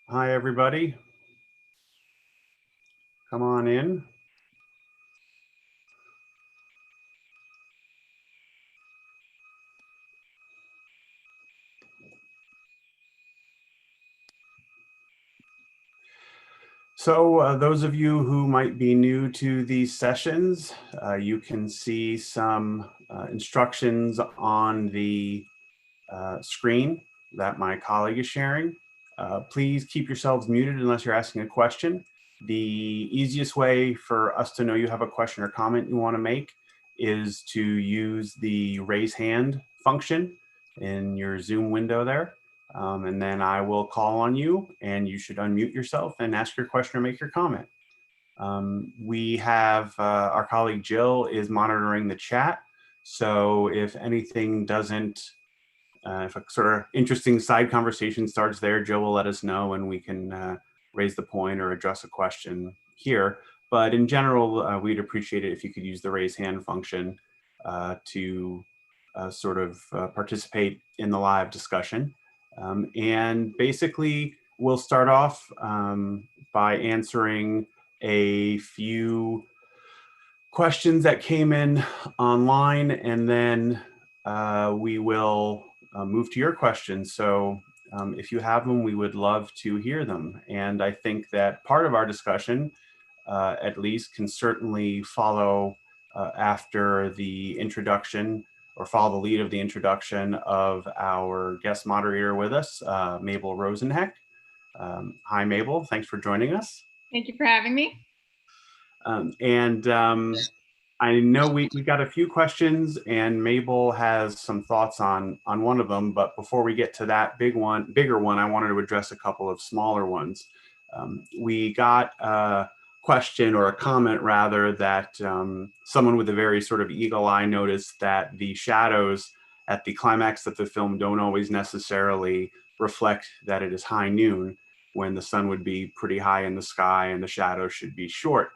Hi, everybody. Come on in. So those of you who might be new to these sessions, you can see some instructions on the screen that my colleague is sharing. Please keep yourselves muted unless you're asking a question. The easiest way for us to know you have a question or comment you want to make is to use the raise hand function in your Zoom window there. And then I will call on you and you should unmute yourself and ask your question or make your comment. We have our colleague Jill is monitoring the chat. So if anything doesn't, if a sort of interesting side conversation starts there, Jill will let us know and we can raise the point or address a question here. But in general, we'd appreciate it if you could use the raise hand function to sort of participate in the live discussion. And basically, we'll start off by answering a few questions that came in online, and then we will move to your questions. So if you have them, we would love to hear them. And I think that part of our discussion, at least, can certainly follow after the introduction or follow the lead of the introduction of our guest moderator with us, Mabel Rosenheck. Hi, Mabel. Thanks for joining us. Thank you for having me. I know we got a few questions, and Mabel has some thoughts on one of them. But before we get to that bigger one, I wanted to address a couple of smaller ones. We got a question, or a comment rather, that someone with a very sort of eagle eye noticed that the shadows at the climax of the film don't always necessarily reflect that it is high noon, when the sun would be pretty high in the sky and the shadows should be short.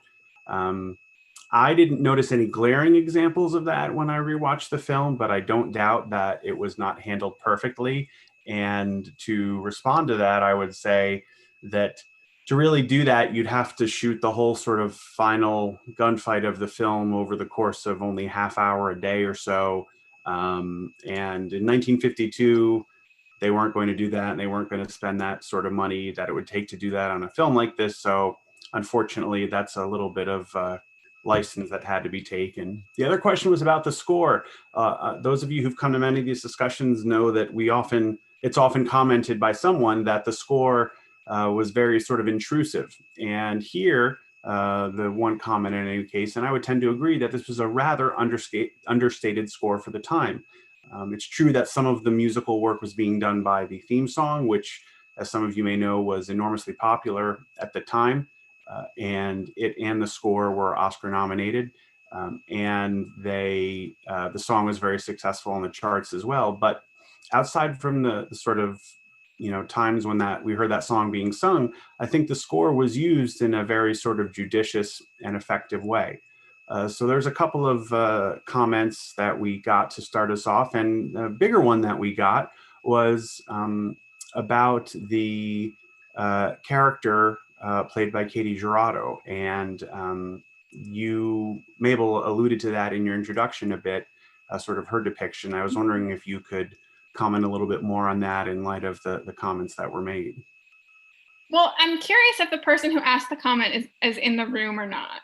I didn't notice any glaring examples of that when I rewatched the film, but I don't doubt that it was not handled perfectly. And to respond to that, I would say that to really do that, you'd have to shoot the whole sort of final gunfight of the film over the course of only half hour a day or so. And in 1952, they weren't going to do that, and they weren't going to spend that sort of money that it would take to do that on a film like this. So unfortunately, that's a little bit of license that had to be taken. The other question was about the score. Those of you who've come to many of these discussions know that it's often commented by someone that the score was very sort of intrusive. And here, the one comment in any case, and I would tend to agree, that this was a rather understated score for the time. It's true that some of the musical work was being done by the theme song, which, as some of you may know, was enormously popular at the time. And it and the score were Oscar nominated, and the song was very successful on the charts as well. But outside from the sort of times when we heard that song being sung, I think the score was used in a very sort of judicious and effective way. So there's a couple of comments that we got to start us off, and a bigger one that we got was about the character played by Katie Jurado. And you, Mabel, alluded to that in your introduction a bit, sort of her depiction. I was wondering if you could comment a little bit more on that in light of the comments that were made. Well, I'm curious if the person who asked the comment is in the room or not.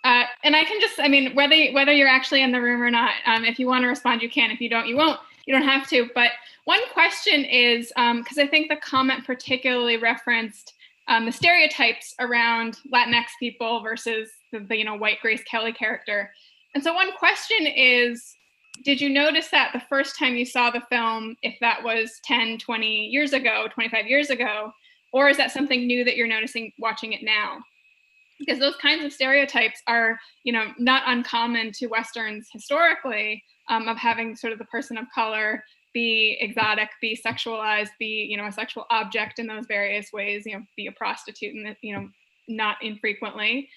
And I can just, whether you're actually in the room or not, if you want to respond, you can. If you don't, you won't. You don't have to. But one question is, because I think the comment particularly referenced the stereotypes around Latinx people versus the white Grace Kelly character. And so one question is, did you notice that the first time you saw the film, if that was 10, 20 years ago, 25 years ago, or is that something new that you're noticing watching it now? Because those kinds of stereotypes are, not uncommon to Westerns historically, of having sort of the person of color be exotic, be sexualized, be, a sexual object in those various ways, be a prostitute, and, not infrequently.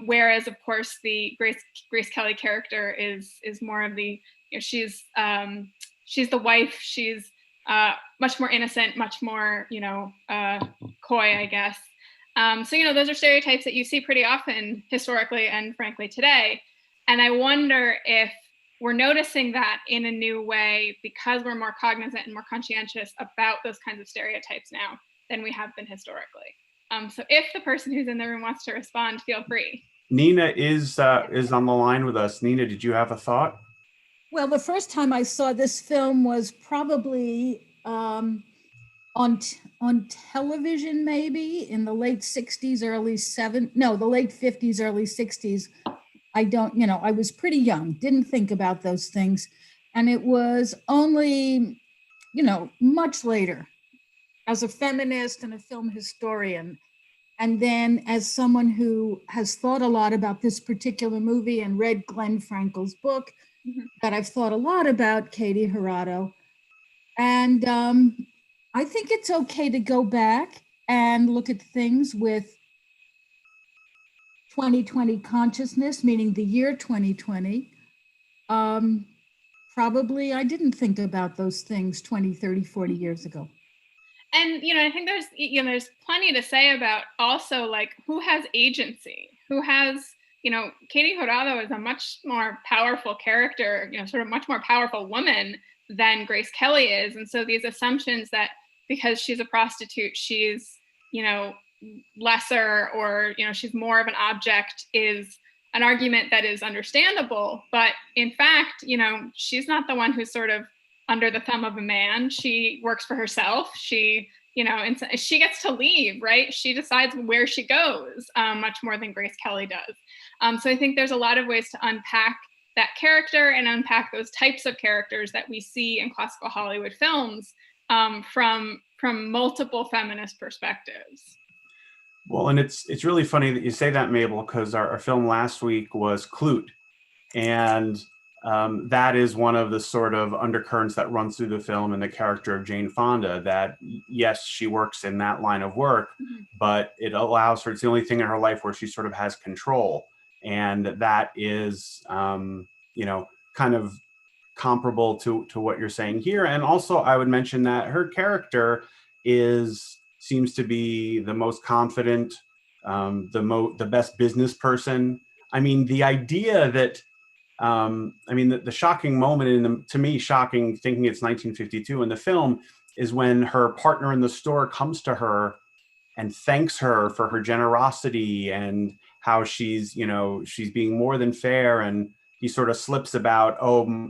Whereas, of course, the Grace Kelly character is more of the, she's the wife, she's much more innocent, much more, coy, I guess. So, those are stereotypes that you see pretty often historically and frankly today. And I wonder if we're noticing that in a new way because we're more cognizant and more conscientious about those kinds of stereotypes now than we have been historically. So if the person who's in the room wants to respond, feel free. Nina is on the line with us. Nina, did you have a thought? Well, the first time I saw this film was probably on television, maybe in the late 60s, the late 50s, early 60s. I was pretty young, didn't think about those things. And it was only, much later as a feminist and a film historian, and then as someone who has thought a lot about this particular movie and read Glenn Frankel's book, that I've thought a lot about Katie Hirado. And I think it's okay to go back and look at things with 2020 consciousness, meaning the year 2020. Probably I didn't think about those things 20, 30, 40 years ago. And, I think there's plenty to say about also like who has agency, who has, Katie Hirado is a much more powerful character, sort of much more powerful woman than Grace Kelly is. And so these assumptions that because she's a prostitute, she's, lesser or, she's more of an object is an argument that is understandable. But in fact, she's not the one who's sort of under the thumb of a man. She works for herself. She, and she gets to leave, right? She decides where she goes, much more than Grace Kelly does. So I think there's a lot of ways to unpack that character and unpack those types of characters that we see in classical Hollywood films from multiple feminist perspectives. Well, and it's really funny that you say that, Mabel, because our film last week was Clute. And that is one of the sort of undercurrents that runs through the film and the character of Jane Fonda, that yes, she works in that line of work, but it allows her, it's the only thing in her life where she sort of has control. And that is, kind of comparable to what you're saying here. And also I would mention that her character seems to be the most confident, the best business person. I mean, the idea that, the shocking moment to me, shocking thinking it's 1952 in the film, is when her partner in the store comes to her and thanks her for her generosity and how she's being more than fair. And he sort of slips about,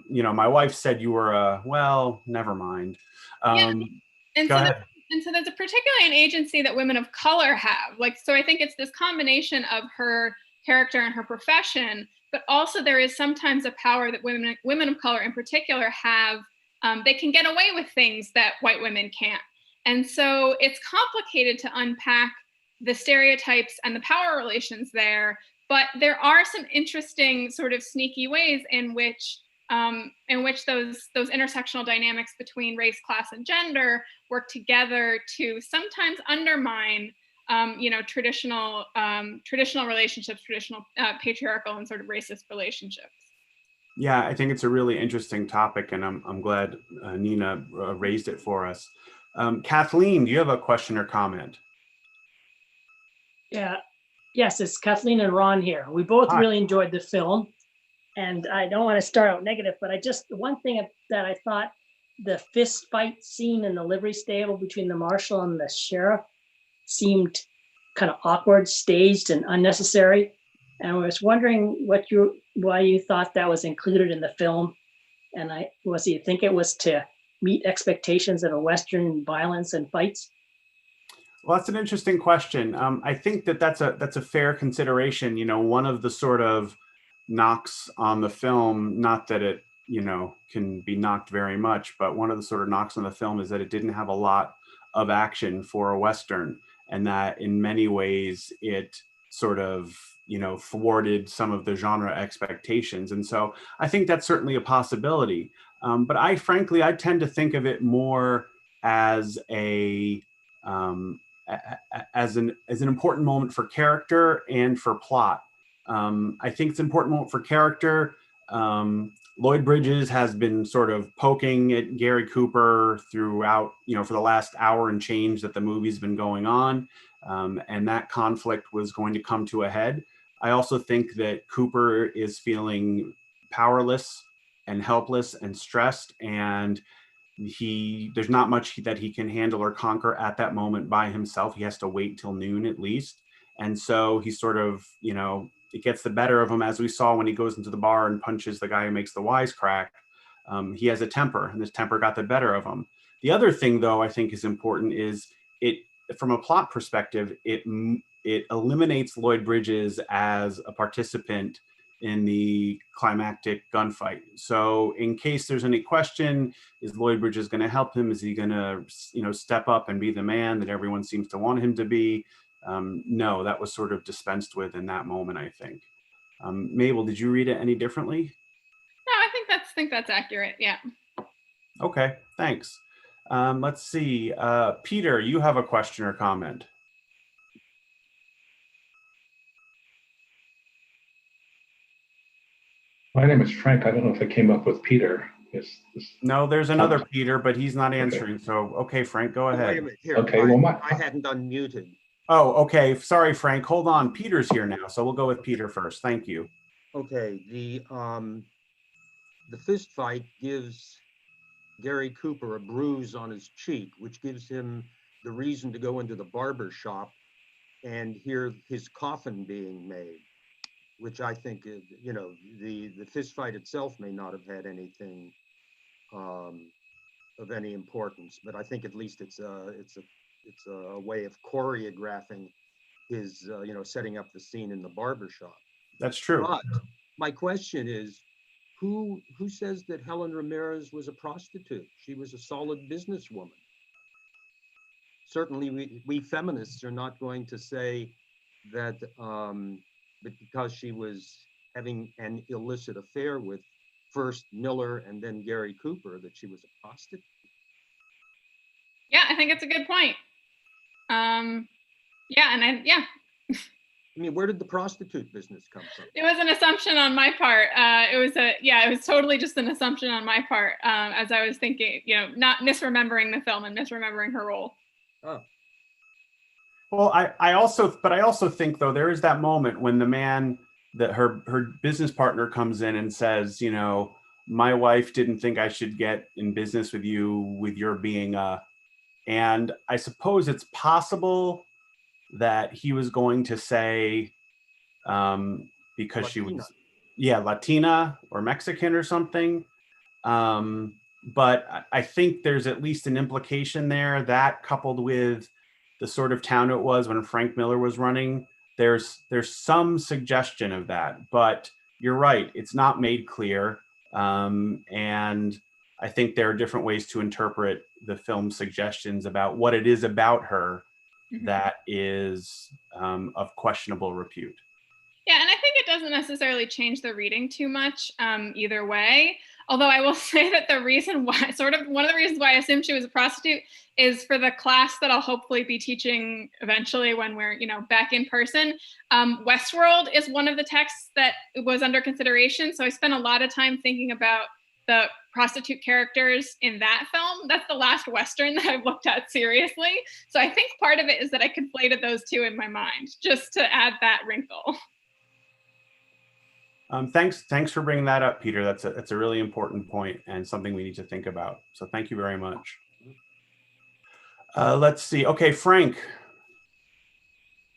my wife said you were well, never mind. Go ahead. And so there's particularly an agency that women of color have. So I think it's this combination of her character and her profession, but also there is sometimes a power that women of color in particular have. They can get away with things that white women can't. And so it's complicated to unpack the stereotypes and the power relations there, but there are some interesting sort of sneaky ways in which those intersectional dynamics between race, class, and gender work together to sometimes undermine, traditional relationships, traditional patriarchal and sort of racist relationships. Yeah, I think it's a really interesting topic, and I'm glad Nina raised it for us. Kathleen, do you have a question or comment? Yeah, yes, it's Kathleen and Ron here. We both really enjoyed the film. And I don't want to start out negative, but one thing that I thought, the fist fight scene in the livery stable between the marshal and the sheriff seemed kind of awkward, staged, and unnecessary. And I was wondering why you thought that was included in the film. And you think it was to meet expectations of a Western violence and fights? Well, that's an interesting question. I think that's a fair consideration. One of the sort of knocks on the film, not that it can be knocked very much, but one of the sort of knocks on the film is that it didn't have a lot of action for a Western, and that in many ways it sort of thwarted some of the genre expectations. And so I think that's certainly a possibility, but I tend to think of it more as an important moment for character and for plot. I think it's an important moment for character, Lloyd Bridges has been sort of poking at Gary Cooper throughout, for the last hour and change that the movie's been going on. And that conflict was going to come to a head. I also think that Cooper is feeling powerless and helpless and stressed, and there's not much that he can handle or conquer at that moment by himself. He has to wait till noon at least. And so he sort of, it gets the better of him, as we saw when he goes into the bar and punches the guy who makes the wisecrack. He has a temper, and this temper got the better of him. The other thing, though, I think is important is from a plot perspective, it eliminates Lloyd Bridges as a participant in the climactic gunfight. So in case there's any question, is Lloyd Bridges going to help him? Is he going to, step up and be the man that everyone seems to want him to be? No, that was sort of dispensed with in that moment, I think. Mabel, did you read it any differently? No, I think that's accurate. Yeah. Okay, thanks. Let's see. Peter, you have a question or comment? My name is Frank. I don't know if I came up with Peter. No, there's another Peter, but he's not answering. Okay. So, okay, Frank, go ahead. Wait a minute. Here, okay, I hadn't unmuted. Oh, okay. Sorry, Frank. Hold on. Peter's here now, so we'll go with Peter first. Thank you. Okay. The fist fight gives Gary Cooper a bruise on his cheek, which gives him the reason to go into the barber shop and hear his coffin being made, which I think is, the fist fight itself may not have had anything of any importance, but I think at least it's a way of choreographing his, setting up the scene in the barbershop. That's true. But my question is, who says that Helen Ramirez was a prostitute? She was a solid businesswoman. Certainly, we feminists are not going to say that because she was having an illicit affair with first Miller and then Gary Cooper, that she was a prostitute. Yeah, I think it's a good point. I mean, where did the prostitute business come from? It was an assumption on my part. It was totally just an assumption on my part, as I was thinking, not misremembering the film and misremembering her role. Oh. Well, I also think, though, there is that moment when the man, that her business partner comes in and says, my wife didn't think I should get in business with you with your being and I suppose it's possible that he was going to say, because Latina. She was, Latina or Mexican or something. But I think there's at least an implication there, that coupled with the sort of town it was when Frank Miller was running, there's some suggestion of that. But you're right, it's not made clear. And I think there are different ways to interpret the film's suggestions about what it is about her that is of questionable repute. Yeah, and I think it doesn't necessarily change the reading too much either way. Although I will say that the reason why, one of the reasons why I assumed she was a prostitute is for the class that I'll hopefully be teaching eventually when we're, back in person. Westworld is one of the texts that was under consideration. So I spent a lot of time thinking about the prostitute characters in that film. That's the last Western that I've looked at seriously. So I think part of it is that I conflated those two in my mind, just to add that wrinkle. Thanks for bringing that up, Peter. That's a really important point and something we need to think about. So thank you very much. Let's see. Okay, Frank,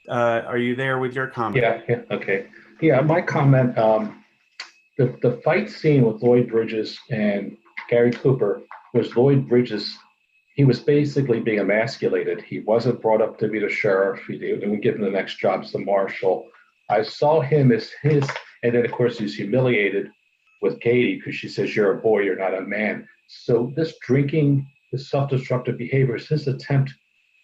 are you there with your comment? Yeah. Okay. Yeah, my comment. The fight scene with Lloyd Bridges and Gary Cooper was Lloyd Bridges. He was basically being emasculated. He wasn't brought up to be the sheriff. He didn't give him the next job as the marshal. I saw him as his, and then of course he's humiliated with Katie because she says, "You're a boy, you're not a man." So this drinking, this self-destructive behavior is his attempt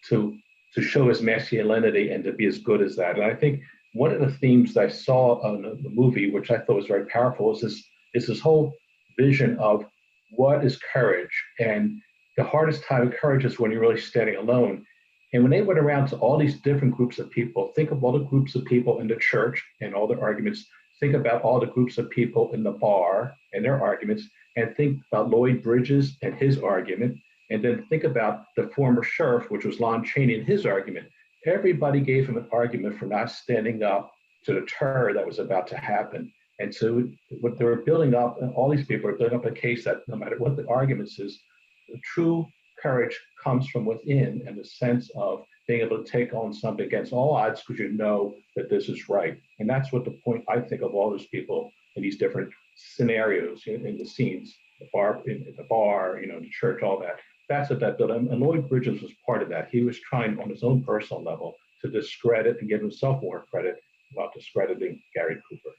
to show his masculinity and to be as good as that. And I think one of the themes that I saw in the movie, which I thought was very powerful, is this whole vision of what is courage. And the hardest time of courage is when you're really standing alone. And when they went around to all these different groups of people, think of all the groups of people in the church and all the arguments, think about all the groups of people in the bar and their arguments, and think about Lloyd Bridges and his argument, and then think about the former sheriff, which was Lon Chaney, and his argument. Everybody gave him an argument for not standing up to the terror that was about to happen. And so what they were building up, and all these people are building up a case that no matter what the arguments is, the true courage comes from within, and the sense of being able to take on something against all odds because you know that this is right. And that's what the point, I think, of all those people in these different scenarios in the scenes, the bar, the church, all that. That's what that built. And Lloyd Bridges was part of that. He was trying on his own personal level to discredit and give himself more credit about discrediting Gary Cooper.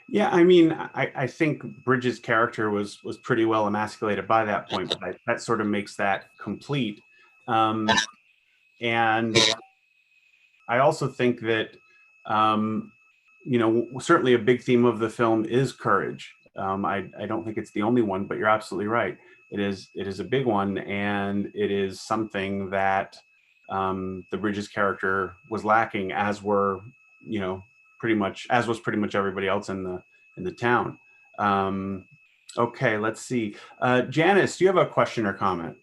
Yeah, I mean, I think Bridges' character was pretty well emasculated by that point, but that sort of makes that complete. And I also think that, certainly a big theme of the film is courage. I don't think it's the only one, but you're absolutely right. It is a big one, and it is something that the Bridges character was lacking, as was pretty much everybody else in the town. Okay, let's see. Janice, do you have a question or comment?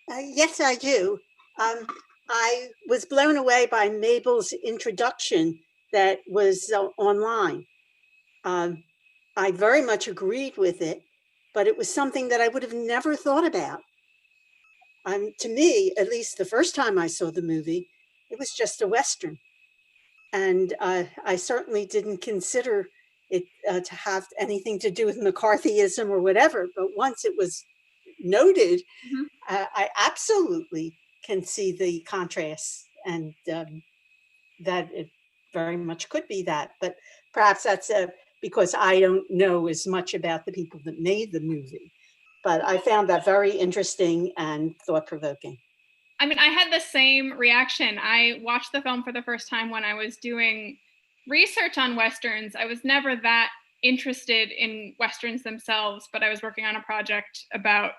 Yes, I do. I was blown away by Mabel's introduction that was online. I very much agreed with it, but it was something that I would have never thought about. To me, at least the first time I saw the movie, it was just a Western. And I certainly didn't consider it to have anything to do with McCarthyism or whatever. But once it was noted, I absolutely can see the contrast, and that it very much could be that. But perhaps that's because I don't know as much about the people that made the movie. But I found that very interesting and thought-provoking. I mean, I had the same reaction. I watched the film for the first time when I was doing research on Westerns. I was never that interested in Westerns themselves, but I was working on a project about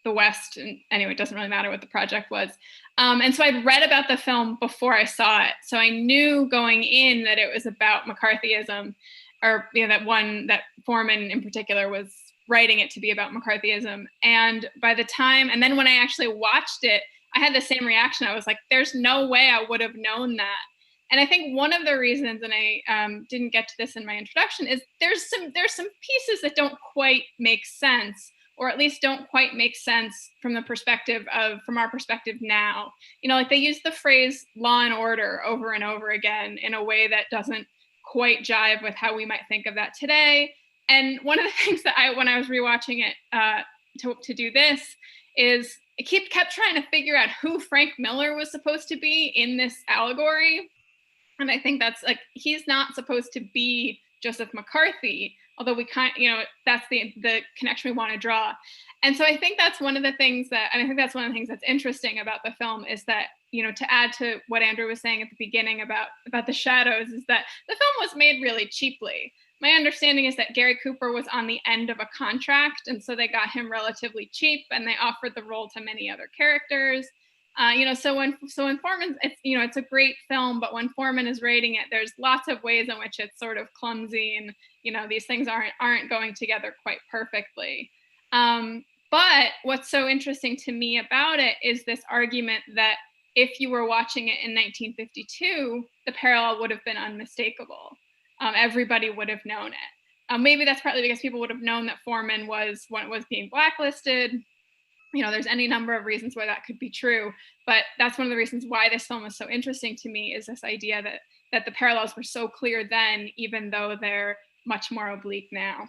the West. And anyway, it doesn't really matter what the project was. And so I'd read about the film before I saw it. So I knew going in that it was about McCarthyism, or that Foreman in particular was writing it to be about McCarthyism. And and then when I actually watched it, I had the same reaction. I was like, there's no way I would have known that. And I think one of the reasons, and I didn't get to this in my introduction, is there's some pieces that don't quite make sense, or at least don't quite make sense from our perspective now. Like they use the phrase law and order over and over again in a way that doesn't quite jive with how we might think of that today. And one of the things that when I was rewatching it to do this, is I kept trying to figure out who Frank Miller was supposed to be in this allegory. And I think that's like, he's not supposed to be Joseph McCarthy, although we that's the connection we want to draw. And so I think that's one of the things that's interesting about the film, is that, to add to what Andrew was saying at the beginning about the shadows, is that the film was made really cheaply. My understanding is that Gary Cooper was on the end of a contract, and so they got him relatively cheap, and they offered the role to many other characters. So when Foreman, it's a great film, but when Foreman is rating it, there's lots of ways in which it's sort of clumsy, and these things aren't going together quite perfectly. But what's so interesting to me about it is this argument that if you were watching it in 1952, the parallel would have been unmistakable. Everybody would have known it. Maybe that's partly because people would have known that Foreman was being blacklisted. There's any number of reasons why that could be true, but that's one of the reasons why this film is so interesting to me, is this idea that the parallels were so clear then, even though they're much more oblique now.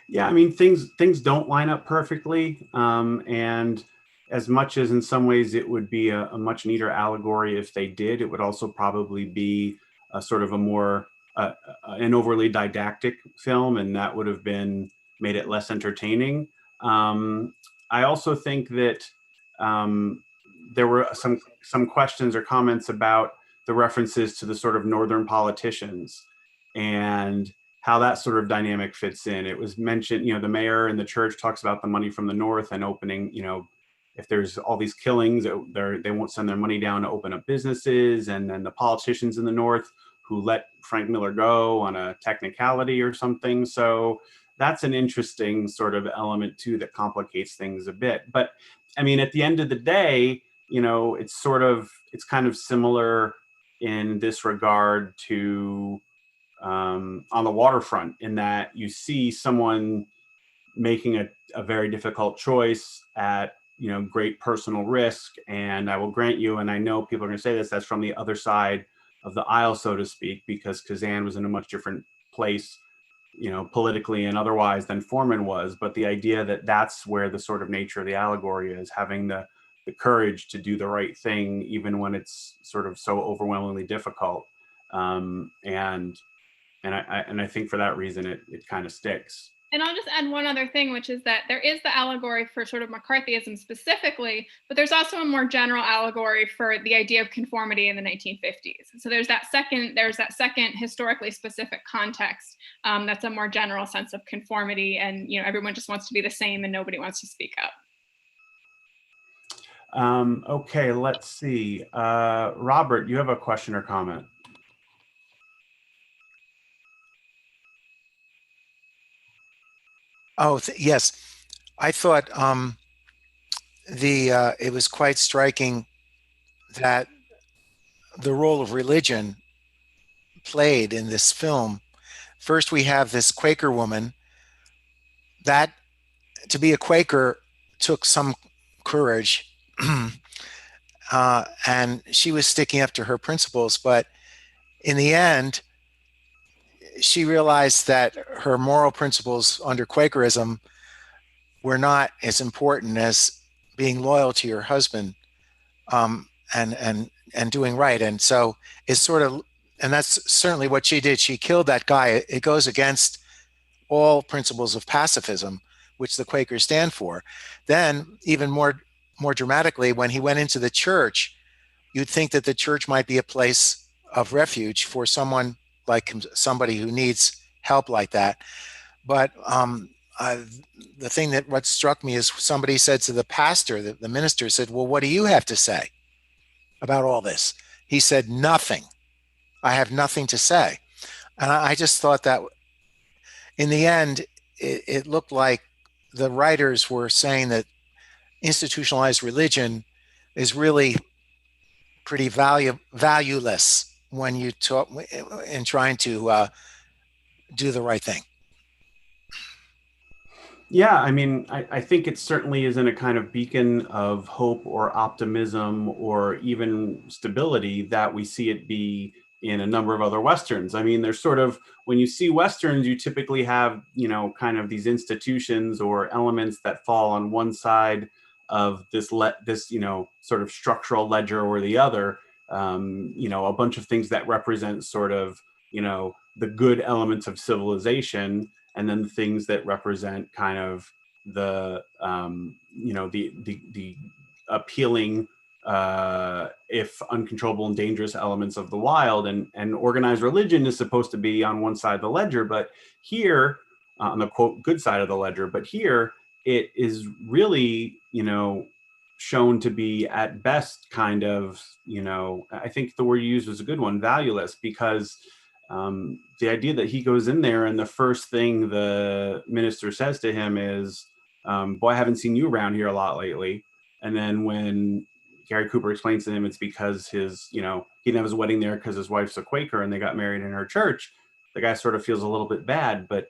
Yeah, I mean, things don't line up perfectly, and as much as in some ways it would be a much neater allegory if they did, it would also probably be a sort of a more an overly didactic film, and that would have made it less entertaining. I also think that there were some questions or comments about the references to the sort of northern politicians and how that sort of dynamic fits in. It was mentioned, the mayor in the church talks about the money from the north and opening, if there's all these killings, they won't send their money down to open up businesses. And then the politicians in the North who let Frank Miller go on a technicality or something. So that's an interesting sort of element too that complicates things a bit. But I mean, at the end of the day, you know, it's kind of similar in this regard to on the waterfront, in that you see someone making a very difficult choice at, you know, great personal risk. And I will grant you, and I know people are going to say this, that's from the other side of the aisle, so to speak, because Kazan was in a much different place, you know, politically and otherwise than Foreman was. But the idea that that's where the sort of nature of the allegory is, having the courage to do the right thing, even when it's sort of so overwhelmingly difficult. And I think for that reason, it kind of sticks. And I'll just add one other thing, which is that there is the allegory for sort of McCarthyism specifically, but there's also a more general allegory for the idea of conformity in the 1950s. So there's that second historically specific context that's a more general sense of conformity, and, you know, everyone just wants to be the same and nobody wants to speak up. Okay, let's see. Robert, you have a question or comment? Oh, yes. I thought it was quite striking that the role of religion played in this film. First, we have this Quaker woman. That, to be a Quaker, took some courage. And she was sticking up to her principles. But in the end, she realized that her moral principles under Quakerism were not as important as being loyal to your husband and doing right. And so it's sort of, and that's certainly what she did. She killed that guy. It goes against all principles of pacifism, which the Quakers stand for. Then, even more dramatically, when he went into the church, you'd think that the church might be a place of refuge for someone like somebody who needs help like that. But the thing what struck me is somebody said to the pastor, the minister said, well, what do you have to say about all this? He said, nothing. I have nothing to say. And I just thought that in the end, it looked like the writers were saying that institutionalized religion is really pretty valueless when you talk in trying to do the right thing. Yeah, I mean, I think it certainly isn't a kind of beacon of hope or optimism or even stability that we see it be in a number of other Westerns. I mean, there's sort of, when you see Westerns, you typically have, you know, kind of these institutions or elements that fall on one side of this, you know, sort of structural ledger or the other. You know, a bunch of things that represent sort of, you know, the good elements of civilization, and then things that represent kind of the, you know, the appealing, if uncontrollable and dangerous elements of the wild. And organized religion is supposed to be on one side of the ledger, but here, on the quote good side of the ledger, but here it is really, you know, shown to be at best kind of, you know, I think the word you used was a good one, valueless, because the idea that he goes in there and the first thing the minister says to him is, boy, I haven't seen you around here a lot lately. And then when Gary Cooper explains to him it's because his, you know, he didn't have his wedding there because his wife's a Quaker and they got married in her church, the guy sort of feels a little bit bad. But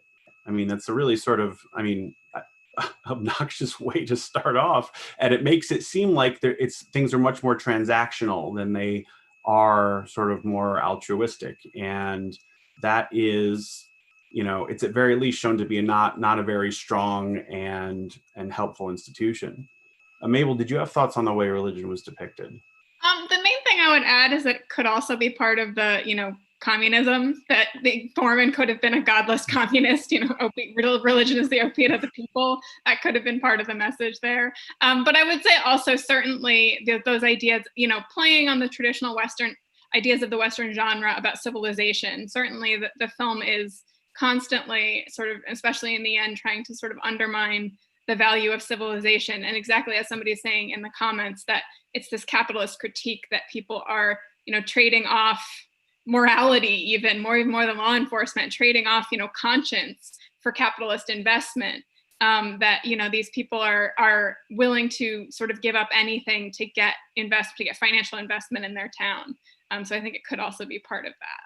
I mean, that's a really sort of, I mean, obnoxious way to start off. And it makes it seem like things are much more transactional than they are sort of more altruistic. And that is, you know, it's at very least shown to be not a very strong and helpful institution. Mabel, did you have thoughts on the way religion was depicted? The main thing I would add is that it could also be part of the, you know, communism, that the Foreman could have been a godless communist, you know, religion is the opiate of the people. That could have been part of the message there. But I would say also certainly those ideas, you know, playing on the traditional Western ideas of the Western genre about civilization. Certainly the film is constantly sort of, especially in the end, trying to sort of undermine the value of civilization. And exactly as somebody is saying in the comments, that it's this capitalist critique that people are, trading off morality, even more than law enforcement, trading off, conscience for capitalist investment. That these people are willing to sort of give up anything to get financial investment in their town. So I think it could also be part of that.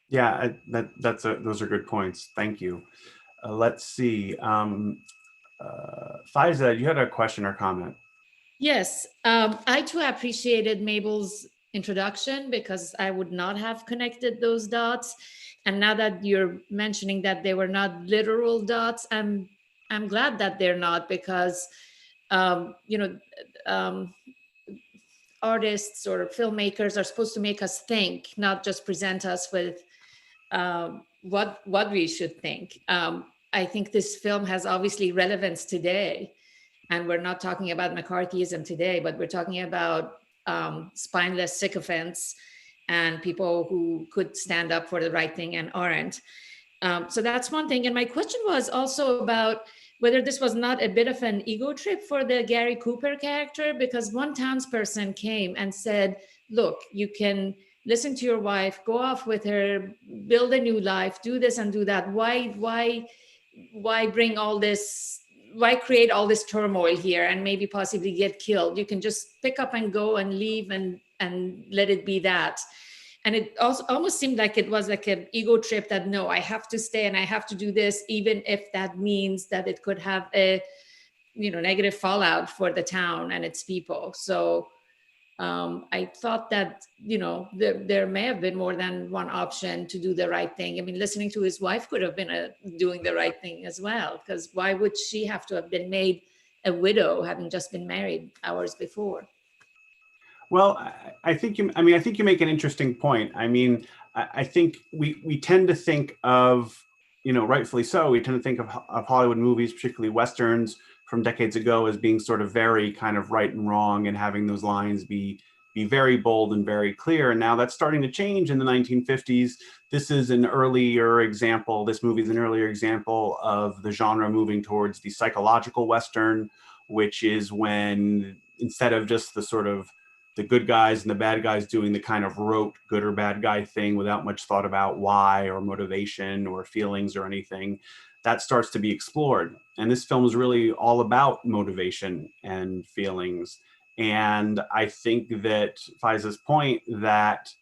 Yeah, those are good points. Thank you. Let's see. Faeze, you had a question or comment? Yes, I too appreciated Mabel's introduction because I would not have connected those dots. And now that you're mentioning that they were not literal dots, I'm glad that they're not, because artists or filmmakers are supposed to make us think, not just present us with what we should think. I think this film has obviously relevance today, and we're not talking about McCarthyism today, but we're talking about spineless sycophants and people who could stand up for the right thing and aren't. So that's one thing. And my question was also about whether this was not a bit of an ego trip for the Gary Cooper character, because one townsperson came and said, look, you can listen to your wife, go off with her, build a new life, do this and do that. Why bring all this? Why create all this turmoil here and maybe possibly get killed? You can just pick up and go and leave and let it be that. And it also almost seemed like it was like an ego trip that, no, I have to stay and I have to do this, even if that means that it could have a, negative fallout for the town and its people. So I thought that, there may have been more than one option to do the right thing. I mean, listening to his wife could have been doing the right thing as well, because why would she have to have been made a widow having just been married hours before? Well, I think you make an interesting point. I mean, I think we tend to think of, rightfully so, we tend to think of Hollywood movies, particularly Westerns from decades ago, as being sort of very kind of right and wrong and having those lines be very bold and very clear. And now that's starting to change in the 1950s. This movie is an earlier example of the genre moving towards the psychological Western, which is when, instead of just the sort of the good guys and the bad guys doing the kind of rote good or bad guy thing without much thought about why or motivation or feelings or anything, that starts to be explored. And this film is really all about motivation and feelings. And I think that Faeze's point that,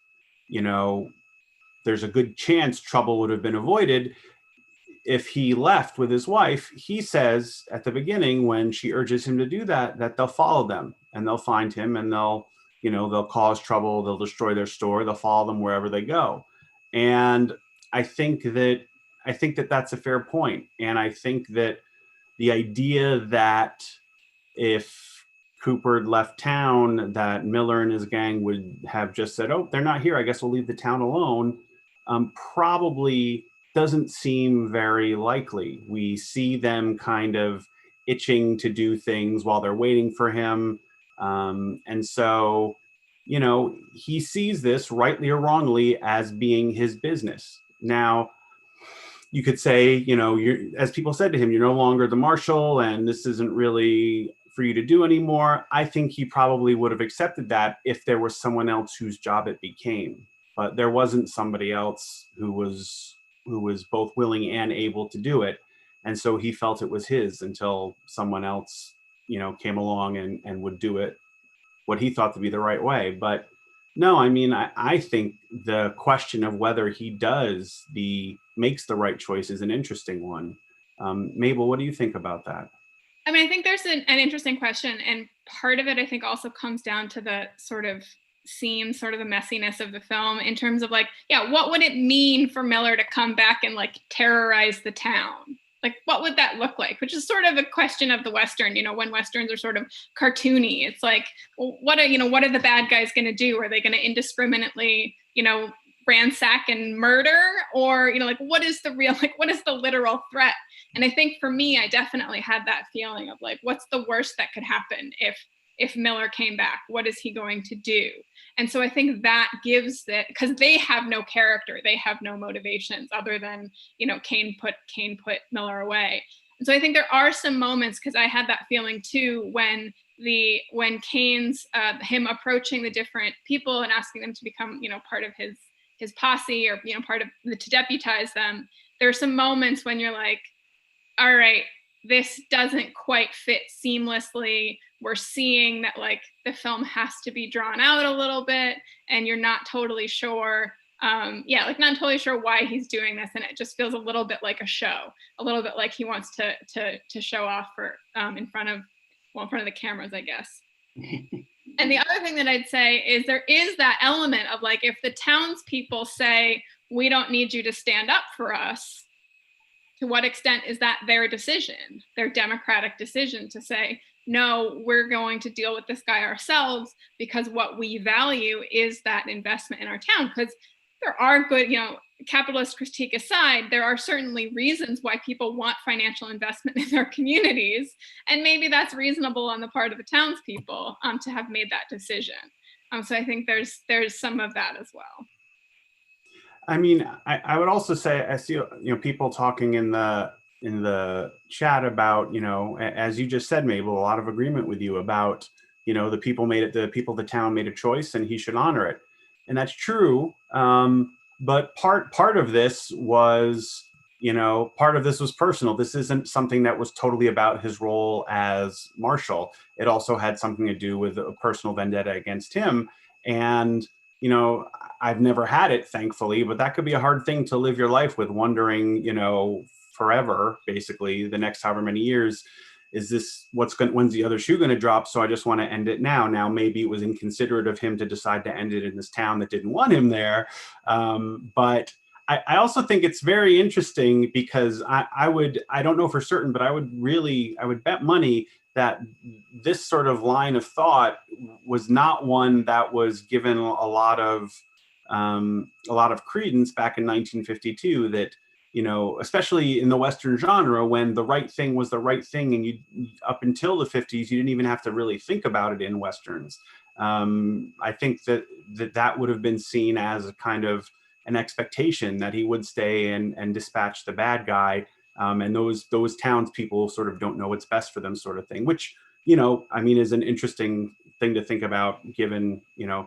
there's a good chance trouble would have been avoided if he left with his wife. He says at the beginning, when she urges him to do that they'll follow them and they'll find him and they'll cause trouble, they'll destroy their store, they'll follow them wherever they go. And I think that that's a fair point. And I think that the idea that if Cooper had left town, that Miller and his gang would have just said, oh, they're not here, I guess we'll leave the town alone, probably doesn't seem very likely. We see them kind of itching to do things while they're waiting for him. And so, he sees this, rightly or wrongly, as being his business. Now, you could say, as people said to him, you're no longer the marshal and this isn't really for you to do anymore. I think he probably would have accepted that if there was someone else whose job it became. But there wasn't somebody else who was both willing and able to do it. And so he felt it was his until someone else, came along and would do it what he thought to be the right way. But no, I mean, I think the question of whether he makes the right choice is an interesting one. Mabel, what do you think about that? I mean, I think there's an interesting question. And part of it, I think, also comes down to the sort of the messiness of the film in terms of what would it mean for Miller to come back and terrorize the town? What would that look like? Which is sort of a question of the Western, when Westerns are sort of cartoony. It's well, what are the bad guys going to do? Are they going to indiscriminately, ransack and murder? Or, what is the literal threat? And I think for me, I definitely had that feeling of what's the worst that could happen if Miller came back? What is he going to do? And so I think that gives that, because they have no character, they have no motivations other than, Kane put Miller away. And so I think there are some moments, because I had that feeling too, when Kane's him approaching the different people and asking them to become, part of his posse, or part of to deputize them. There are some moments when you're like, all right, this doesn't quite fit seamlessly. We're seeing that like the film has to be drawn out a little bit, and you're not totally sure. Not totally sure why he's doing this, and it just feels a little bit like a show, a little bit like he wants to show off for in front of the cameras, I guess. And the other thing that I'd say is there is that element of like, if the townspeople say, we don't need you to stand up for us, to what extent is that their decision, their democratic decision to say, no, we're going to deal with this guy ourselves, because what we value is that investment in our town. Because there are good, capitalist critique aside, there are certainly reasons why people want financial investment in their communities. And maybe that's reasonable on the part of the townspeople to have made that decision. So I think there's some of that as well. I mean, I would also say, I see, people talking in the chat about, as you just said, Mabel, a lot of agreement with you about, the people of the town made a choice and he should honor it. And that's true. But part of this was, personal. This isn't something that was totally about his role as marshal. It also had something to do with a personal vendetta against him. And, I've never had it, thankfully, but that could be a hard thing to live your life with, wondering, forever, basically, the next however many years, is this when's the other shoe going to drop? So I just want to end it now. Now, maybe it was inconsiderate of him to decide to end it in this town that didn't want him there. But I also think it's very interesting, because I don't know for certain, but I would bet money that this sort of line of thought was not one that was given a lot of credence back in 1952, that, especially in the Western genre, when the right thing was the right thing, and up until the 50s, you didn't even have to really think about it in Westerns. I think that would have been seen as a kind of an expectation that he would stay and dispatch the bad guy. And those townspeople sort of don't know what's best for them, sort of thing, which, is an interesting thing to think about, given,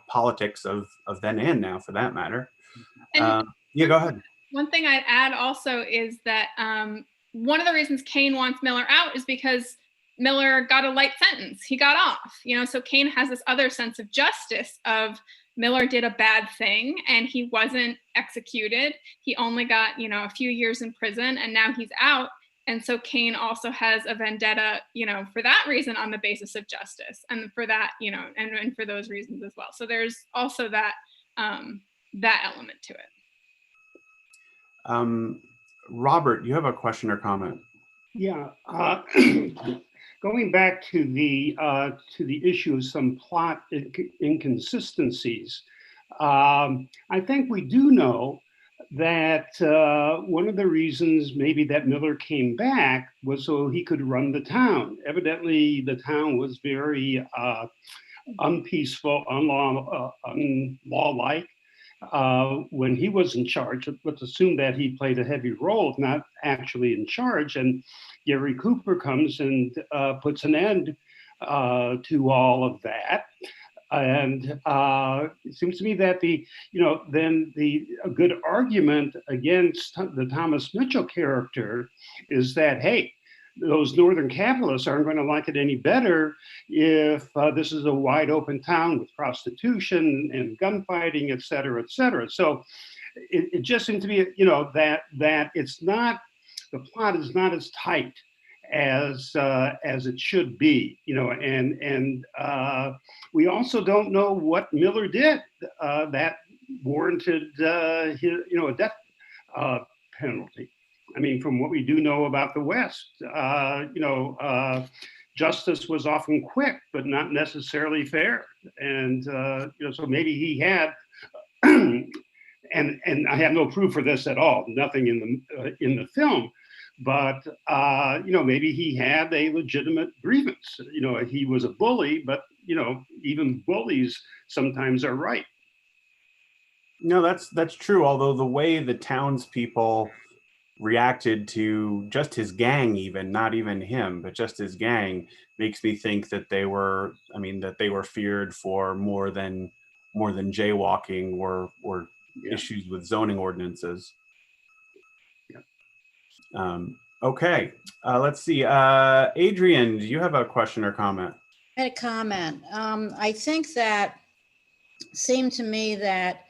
politics of then and now, for that matter. Go ahead. One thing I'd add also is that one of the reasons Kane wants Miller out is because Miller got a light sentence. He got off, so Kane has this other sense of justice of, Miller did a bad thing and he wasn't executed. He only got, a few years in prison, and now he's out. And so Kane also has a vendetta, for that reason, on the basis of justice, and for that, and for those reasons as well. So there's also that element to it. Robert, you have a question or comment? Yeah. Going back to the issue of some plot inconsistencies, I think we do know that one of the reasons maybe that Miller came back was so he could run the town. Evidently, the town was very unpeaceful, unlawlike when he was in charge. Let's assume that he played a heavy role, not actually in charge. And Gary Cooper comes and puts an end to all of that. And it seems to me that a good argument against the Thomas Mitchell character is that, hey, those northern capitalists aren't going to like it any better if this is a wide open town with prostitution and gunfighting, et cetera, et cetera. So it just seems to me, that it's not, the plot is not as tight as it should be, and we also don't know what Miller did that warranted his, a death penalty. I mean, from what we do know about the West, justice was often quick, but not necessarily fair. And, so maybe he had, and I have no proof for this at all, nothing in the film, but, maybe he had a legitimate grievance. He was a bully, but, even bullies sometimes are right. No, that's true. Although the way the townspeople reacted to just his gang, even not even him, but just his gang, makes me think that they were, that they were feared for more than jaywalking or issues with zoning ordinances. Okay, let's see. Adrienne, do you have a question or comment? I had a comment. I think that seemed to me that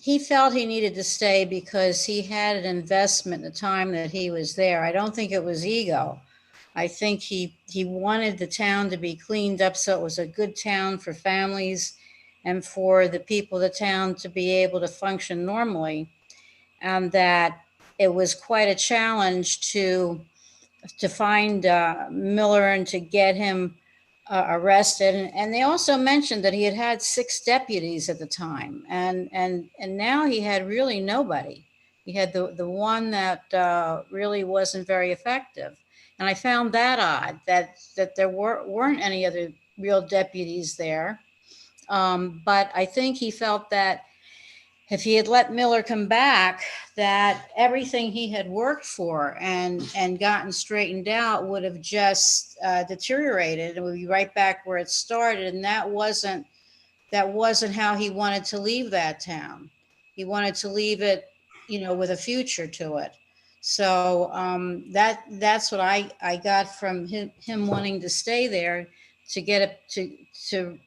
he felt he needed to stay because he had an investment in the time that he was there. I don't think it was ego. I think he wanted the town to be cleaned up so it was a good town for families and for the people of the town to be able to function normally. And that it was quite a challenge to find Miller and to get him arrested. And they also mentioned that he had had 6 deputies at the time. And now he had really nobody. He had the one that really wasn't very effective. And I found that odd, that there weren't any other real deputies there. But I think he felt that if he had let Miller come back, that everything he had worked for and gotten straightened out would have just deteriorated and would be right back where it started. And that wasn't how he wanted to leave that town. He wanted to leave it, with a future to it. So that's what I got from him wanting to stay there, to get it to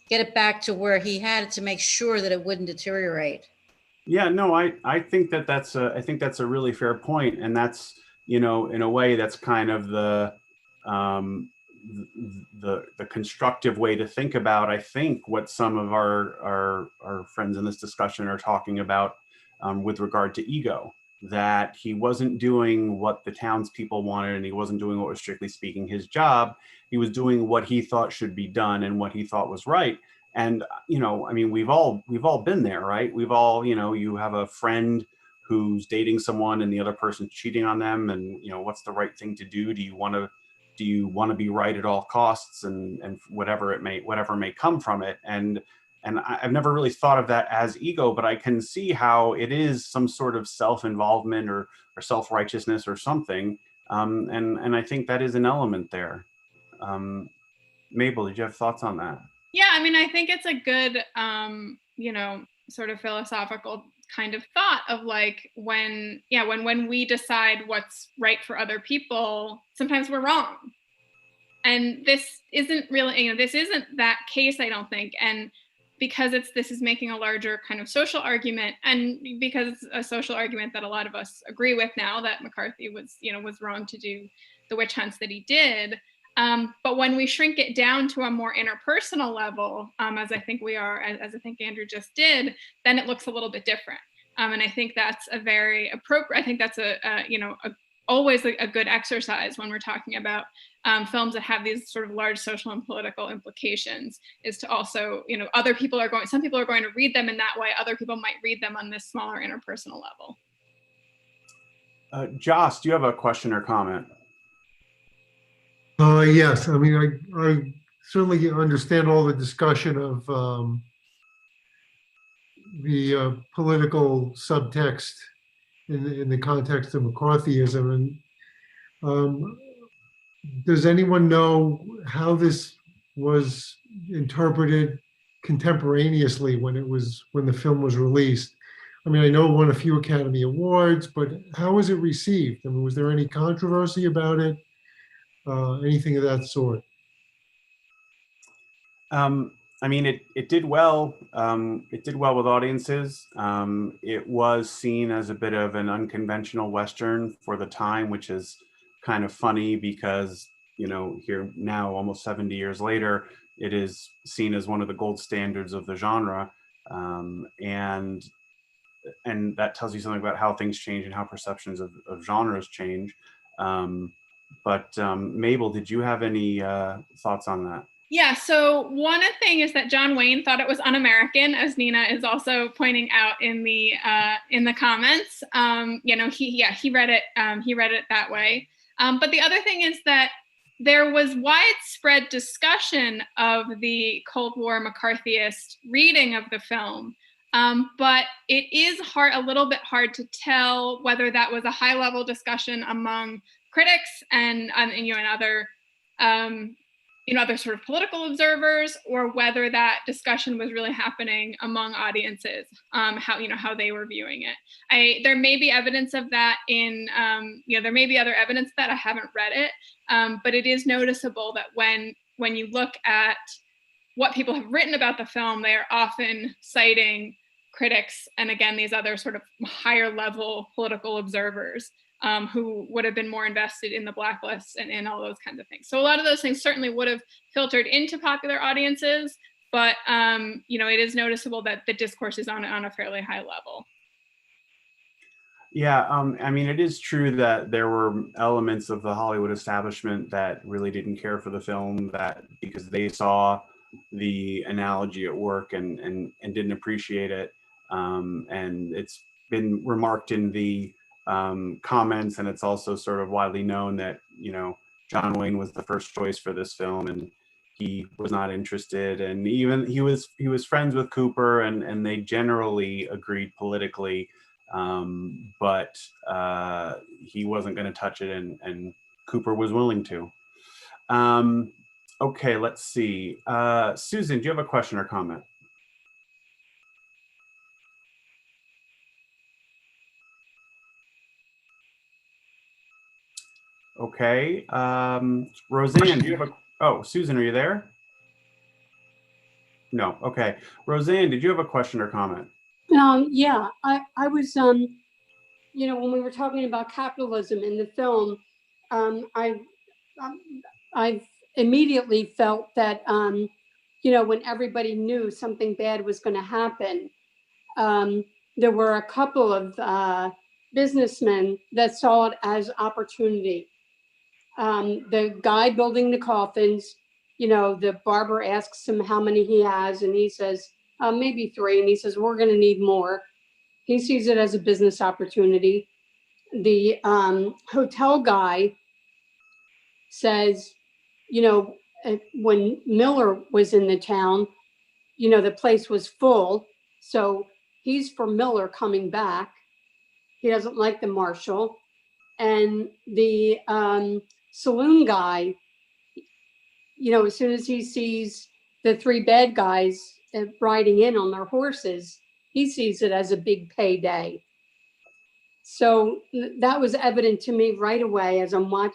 get it back to where he had it, to make sure that it wouldn't deteriorate. Yeah, no, I think that's a really fair point, and that's, in a way, that's kind of the constructive way to think about, I think, what some of our friends in this discussion are talking about with regard to ego, that he wasn't doing what the townspeople wanted, and he wasn't doing what was, strictly speaking, his job. He was doing what he thought should be done and what he thought was right. And, we've all been there, right? We've all, you have a friend who's dating someone and the other person's cheating on them, and, what's the right thing to do? Do you want to be right at all costs, and whatever may come from it? And I've never really thought of that as ego, but I can see how it is some sort of self-involvement or self-righteousness or something. And I think that is an element there. Mabel, did you have thoughts on that? Yeah, I think it's a good, sort of philosophical kind of thought of like when we decide what's right for other people, sometimes we're wrong. And this isn't really, this isn't that case, I don't think. And because this is making a larger kind of social argument, and because it's a social argument that a lot of us agree with now, that McCarthy was wrong to do the witch hunts that he did. But when we shrink it down to a more interpersonal level, as I think we are, as I think Andrew just did, then it looks a little bit different. And I think that's a very appropriate, I think that's always a good exercise when we're talking about films that have these sort of large social and political implications, is to also, some people are going to read them in that way. Other people might read them on this smaller interpersonal level. Joss, do you have a question or comment? Yes, I certainly understand all the discussion of the political subtext in the context of McCarthyism. And does anyone know how this was interpreted contemporaneously when the film was released? I know it won a few Academy Awards, but how was it received? Was there any controversy about it? Anything of that sort? It did well. It did well with audiences. It was seen as a bit of an unconventional Western for the time, which is kind of funny because, here now, almost 70 years later, it is seen as one of the gold standards of the genre. And that tells you something about how things change and how perceptions of genres change. But Mabel, did you have any thoughts on that? Yeah, so one thing is that John Wayne thought it was un-American, as Nina is also pointing out in the comments. He read it that way. But the other thing is that there was widespread discussion of the Cold War McCarthyist reading of the film But it is a little bit hard to tell whether that was a high-level discussion among critics and other other sort of political observers, or whether that discussion was really happening among audiences, how they were viewing it. There may be evidence of that in there may be other evidence that I haven't read it, but it is noticeable that when you look at what people have written about the film, they are often citing critics and, again, these other sort of higher level political observers who would have been more invested in the blacklist and all those kinds of things. So a lot of those things certainly would have filtered into popular audiences, but it is noticeable that the discourse is on a fairly high level. Yeah, I mean, it is true that there were elements of the Hollywood establishment that really didn't care for the film, that because they saw the analogy at work and didn't appreciate it. And it's been remarked in the comments, and it's also sort of widely known that, John Wayne was the first choice for this film, and he was not interested. And even he was friends with Cooper, and they generally agreed politically. But he wasn't going to touch it, and Cooper was willing to. Okay, let's see. Susan, do you have a question or comment? Okay. Roseann, do you have oh, Susan, are you there? No. Okay. Roseann, did you have a question or comment? Yeah, I was, when we were talking about capitalism in the film, I immediately felt that, when everybody knew something bad was going to happen, there were a couple of businessmen that saw it as opportunity. The guy building the coffins, the barber asks him how many he has, and he says, maybe 3. And he says, we're going to need more. He sees it as a business opportunity. The hotel guy says, when Miller was in the town, the place was full. So he's for Miller coming back. He doesn't like the marshal. And the saloon guy, as soon as he sees the 3 bad guys riding in on their horses, he sees it as a big payday. So that was evident to me right away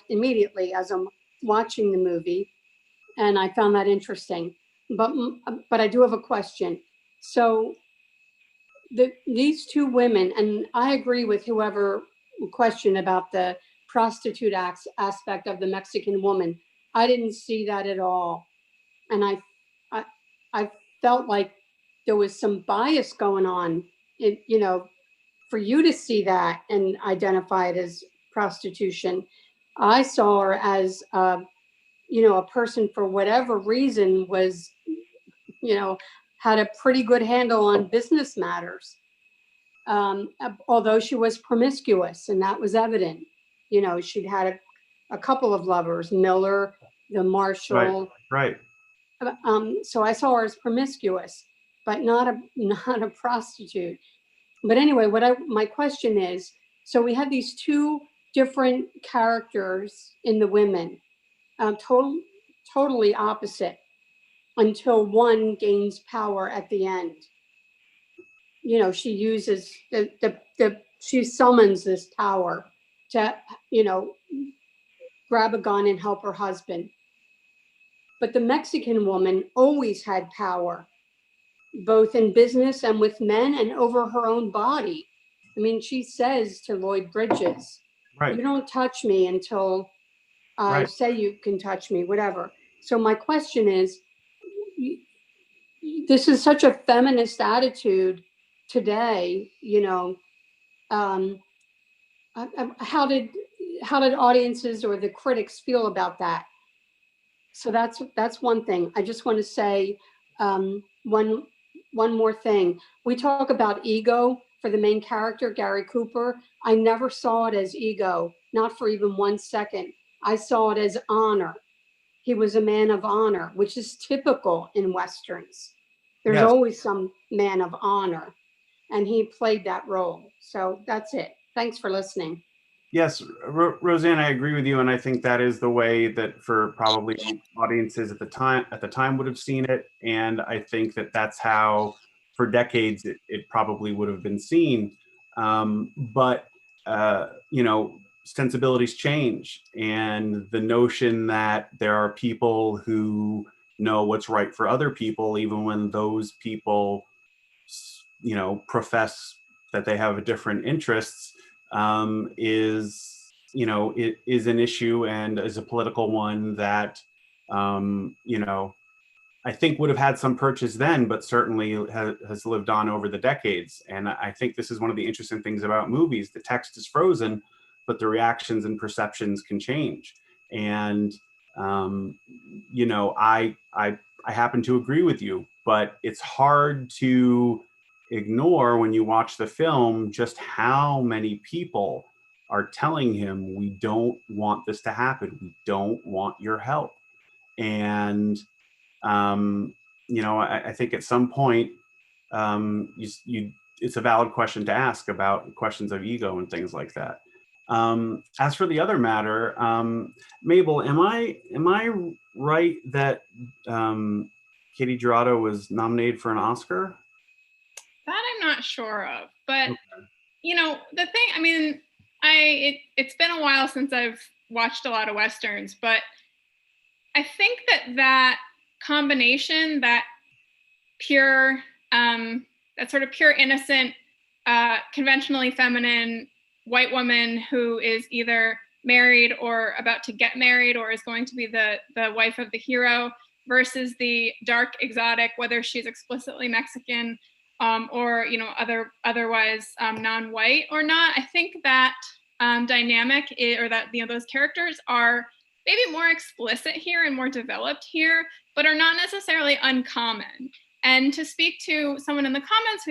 immediately as I'm watching the movie, and I found that interesting. But I do have a question. So these 2 women, and I agree with whoever questioned about the prostitute aspect of the Mexican woman. I didn't see that at all, and I felt like there was some bias going on. For you to see that and identify it as prostitution, I saw her as a person for whatever reason was, had a pretty good handle on business matters. Although she was promiscuous, and that was evident. She'd had a couple of lovers, Miller, the marshal. Right. So I saw her as promiscuous, but not a prostitute. But anyway, my question is, so we had these 2 different characters in the women, totally opposite, until one gains power at the end. She uses she summons this power to, grab a gun and help her husband. But the Mexican woman always had power, both in business and with men and over her own body. I mean, she says to Lloyd Bridges, right, you don't touch me until I say you can touch me, whatever. So my question is, this is such a feminist attitude today, how did audiences or the critics feel about that? So that's one thing. I just want to say one more thing. We talk about ego for the main character, Gary Cooper. I never saw it as ego, not for even 1 second. I saw it as honor. He was a man of honor, which is typical in Westerns. There's always some man of honor. and he played that role. So that's it. Thanks for listening. Yes, Roseann, I agree with you, and I think that is the way that for probably audiences at the time would have seen it, and I think that that's how for decades it probably would have been seen. But you know, sensibilities change, and the notion that there are people who know what's right for other people, even when those people, you know, profess that they have different interests, is, you know, it is an issue and is a political one that, you know, I think would have had some purchase then, but certainly has lived on over the decades. And I think this is one of the interesting things about movies. The text is frozen, but the reactions and perceptions can change. And, you know, I happen to agree with you, but it's hard to ignore when you watch the film just how many people are telling him, we don't want this to happen. We don't want your help. And, you know, I think at some point, it's a valid question to ask about questions of ego and things like that. As for the other matter, Mabel, am I right that Katie Girardo was nominated for an Oscar? That I'm not sure of, but Okay. you know, the thing, I mean, it's been a while since I've watched a lot of Westerns, but I think that combination, that pure, that sort of pure innocent, conventionally feminine white woman who is either married or about to get married or is going to be the wife of the hero, versus the dark exotic, whether she's explicitly Mexican, or, you know, otherwise non-white or not. I think that dynamic or that, you know, those characters are maybe more explicit here and more developed here, but are not necessarily uncommon. And to speak to someone in the comments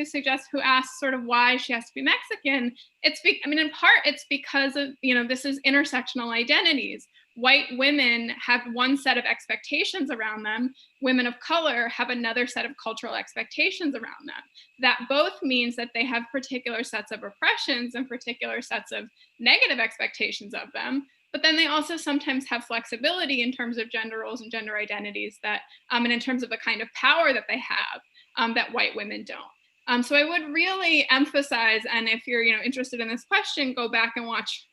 who asks sort of why she has to be Mexican, in part it's because of, you know, this is intersectional identities. White women have one set of expectations around them. Women of color have another set of cultural expectations around them. That both means that they have particular sets of oppressions and particular sets of negative expectations of them. But then they also sometimes have flexibility in terms of gender roles and gender identities that, and in terms of the kind of power that they have that white women don't. So I would really emphasize, and if you're, you know, interested in this question, go back and watch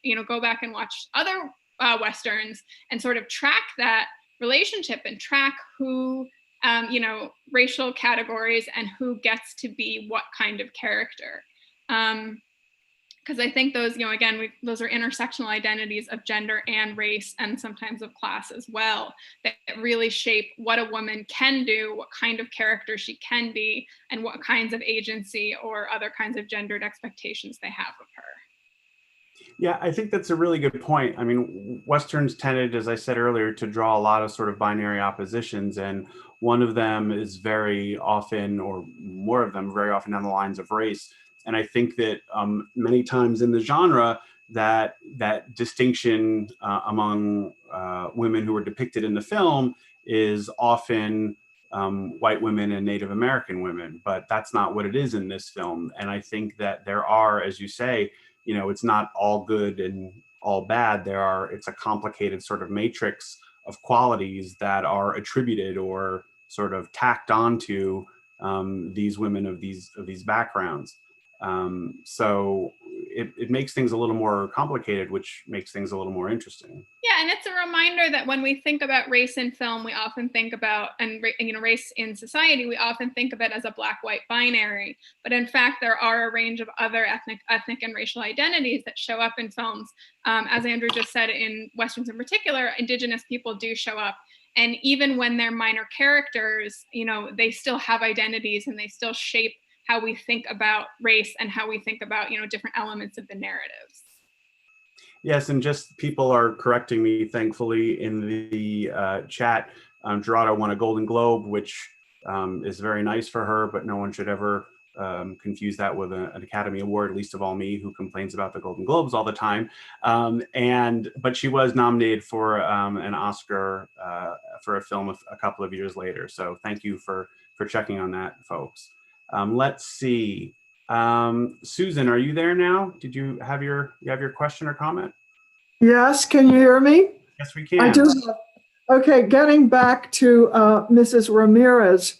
other Westerns and sort of track that relationship and track who, you know, racial categories and who gets to be what kind of character. Because I think those, you know, again, those are intersectional identities of gender and race and sometimes of class as well, that really shape what a woman can do, what kind of character she can be, and what kinds of agency or other kinds of gendered expectations they have of her. Yeah, I think that's a really good point. I mean, Westerns tended, as I said earlier, to draw a lot of sort of binary oppositions, and one of them is very often, or more of them very often, down the lines of race. And I think that many times in the genre, that distinction among women who are depicted in the film is often white women and Native American women, but that's not what it is in this film. And I think that there are, as you say, you know, it's not all good and all bad. It's a complicated sort of matrix of qualities that are attributed or sort of tacked onto these women of these backgrounds. So it makes things a little more complicated, which makes things a little more interesting. Yeah, and it's a reminder that when we think about race in film, we often think about, and you know, race in society, we often think of it as a black-white binary. But in fact, there are a range of other ethnic and racial identities that show up in films. As Andrew just said, in Westerns in particular, Indigenous people do show up. And even when they're minor characters, you know, they still have identities and they still shape how we think about race and how we think about, you know, different elements of the narratives. Yes, and just people are correcting me, thankfully, in the chat. Girardo won a Golden Globe, which is very nice for her, but no one should ever confuse that with an Academy Award, least of all me, who complains about the Golden Globes all the time. But she was nominated for an Oscar for a film a couple of years later. So thank you for checking on that, folks. Let's see. Susan, are you there now? Did you have your question or comment? Yes, can you hear me? Yes, we can. I do. Okay, getting back to Mrs. Ramirez,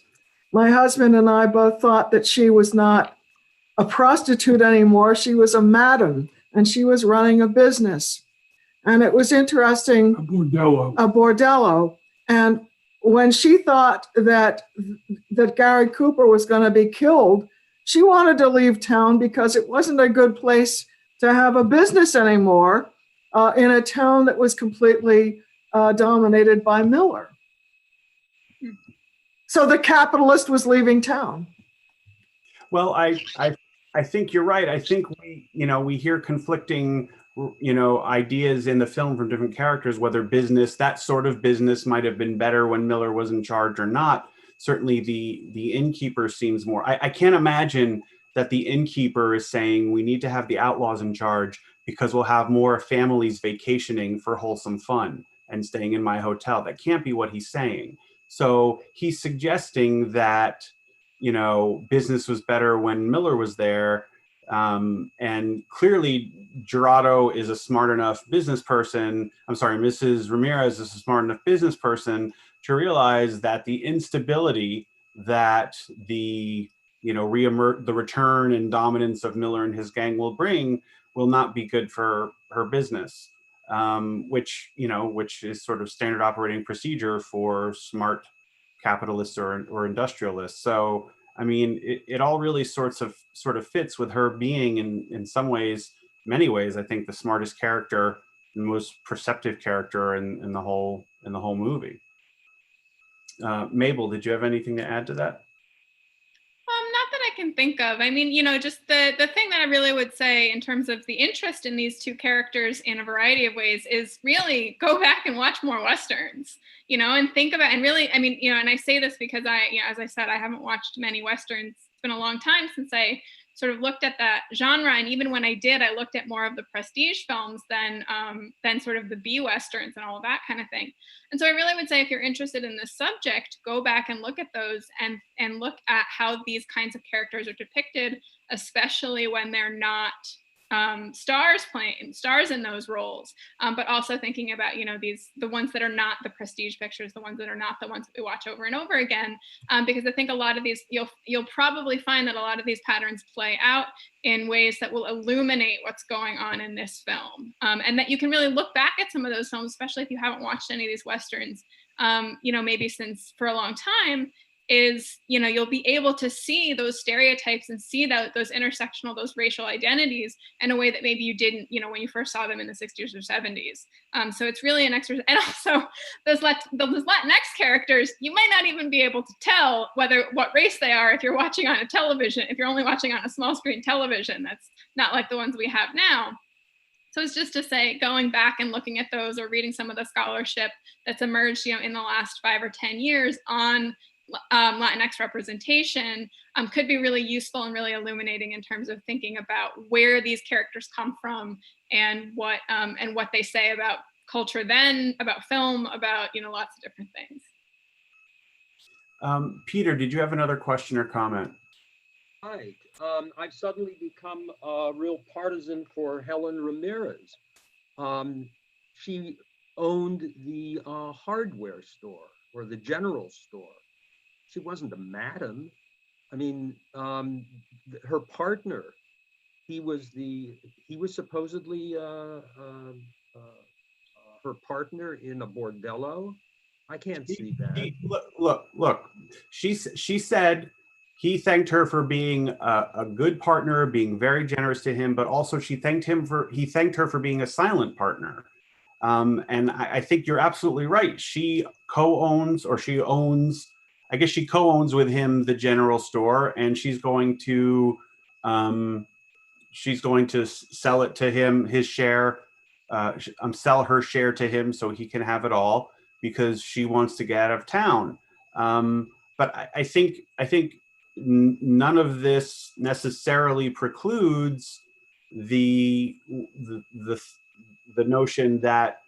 my husband and I both thought that she was not a prostitute anymore. She was a madam, and she was running a business. And it was interesting. A bordello. A bordello. And when she thought that Gary Cooper was going to be killed, she wanted to leave town because it wasn't a good place to have a business anymore in a town that was completely dominated by Miller. So the capitalist was leaving town. Well, I think you're right. I think we hear conflicting ideas in the film from different characters, whether that sort of business might have been better when Miller was in charge or not. Certainly the innkeeper seems more, I can't imagine that the innkeeper is saying we need to have the outlaws in charge because we'll have more families vacationing for wholesome fun and staying in my hotel. That can't be what he's saying. So he's suggesting that, business was better when Miller was there. And clearly Gerardo is a smart enough business person. I'm sorry, Mrs. Ramirez is a smart enough business person to realize that the instability that the return and dominance of Miller and his gang will bring will not be good for her business, which is sort of standard operating procedure for smart capitalists or industrialists. So, I mean, it all really sort of fits with her being in some ways, many ways, I think the smartest character, the most perceptive character in the whole movie. Mabel, did you have anything to add to that? Not that I can think of. I mean, just the thing that I really would say in terms of the interest in these two characters in a variety of ways is really go back and watch more Westerns, and think about, and really, I mean, and I say this because as I said, I haven't watched many Westerns. It's been a long time since I sort of looked at that genre. And even when I did, I looked at more of the prestige films than sort of the B Westerns and all of that kind of thing. And so I really would say if you're interested in this subject, go back and look at those and look at how these kinds of characters are depicted, especially when they're not stars in those roles, but also thinking about the ones that are not the prestige pictures, the ones that are not the ones that we watch over and over again, because I think a lot of these you'll probably find that a lot of these patterns play out in ways that will illuminate what's going on in this film, and that you can really look back at some of those films, especially if you haven't watched any of these Westerns, maybe since for a long time. Is you'll be able to see those stereotypes and see those intersectional, those racial identities in a way that maybe you didn't when you first saw them in the 60s or 70s. So it's really an exercise. And also those Latinx characters, you might not even be able to tell what race they are if you're watching on a television, if you're only watching on a small screen television that's not like the ones we have now. So it's just to say, going back and looking at those or reading some of the scholarship that's emerged in the last 5 or 10 years on Latinx representation could be really useful and really illuminating in terms of thinking about where these characters come from and what they say about culture then, about film, about lots of different things. Peter, did you have another question or comment? Hi, I've suddenly become a real partisan for Helen Ramirez. She owned the hardware store or the general store. She wasn't a madam. I mean, her partner, he was supposedly her partner in a bordello. I can't see that. Look. She said he thanked her for being a good partner, being very generous to him, but also he thanked her for being a silent partner. And I think you're absolutely right. She co-owns with him the general store, and she's going to sell it to him, his share, sell her share to him so he can have it all because she wants to get out of town. But I think none of this necessarily precludes the notion that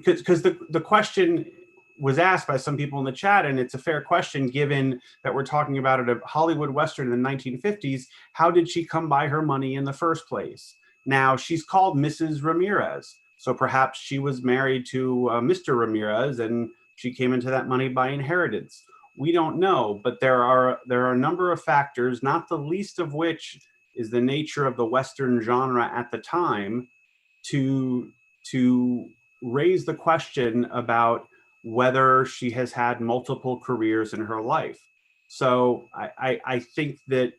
because the question was asked by some people in the chat, and it's a fair question given that we're talking about a Hollywood Western in the 1950s, how did she come by her money in the first place? Now, she's called Mrs. Ramirez, so perhaps she was married to Mr. Ramirez and she came into that money by inheritance. We don't know, but there are a number of factors, not the least of which is the nature of the Western genre at the time, to raise the question about whether she has had multiple careers in her life. So I think that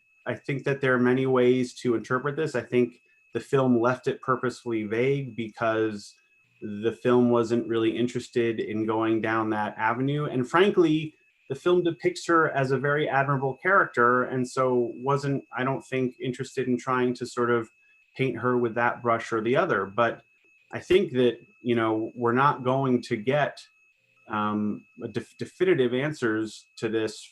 there are many ways to interpret this. I think the film left it purposefully vague because the film wasn't really interested in going down that avenue. And frankly, the film depicts her as a very admirable character, and so wasn't, I don't think, interested in trying to sort of paint her with that brush or the other. But I think that, you know, we're not going to get definitive answers to this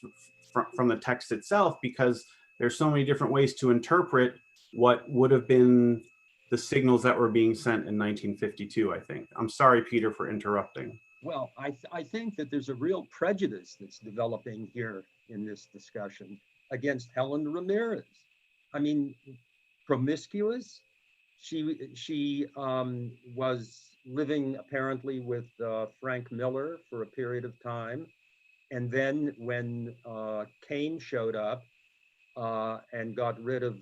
from the text itself, because there's so many different ways to interpret what would have been the signals that were being sent in 1952, I think. I'm sorry, Peter, for interrupting. Well, I think that there's a real prejudice that's developing here in this discussion against Helen Ramirez. I mean, promiscuous. She was living apparently with Frank Miller for a period of time. And then when Kane showed up and got rid of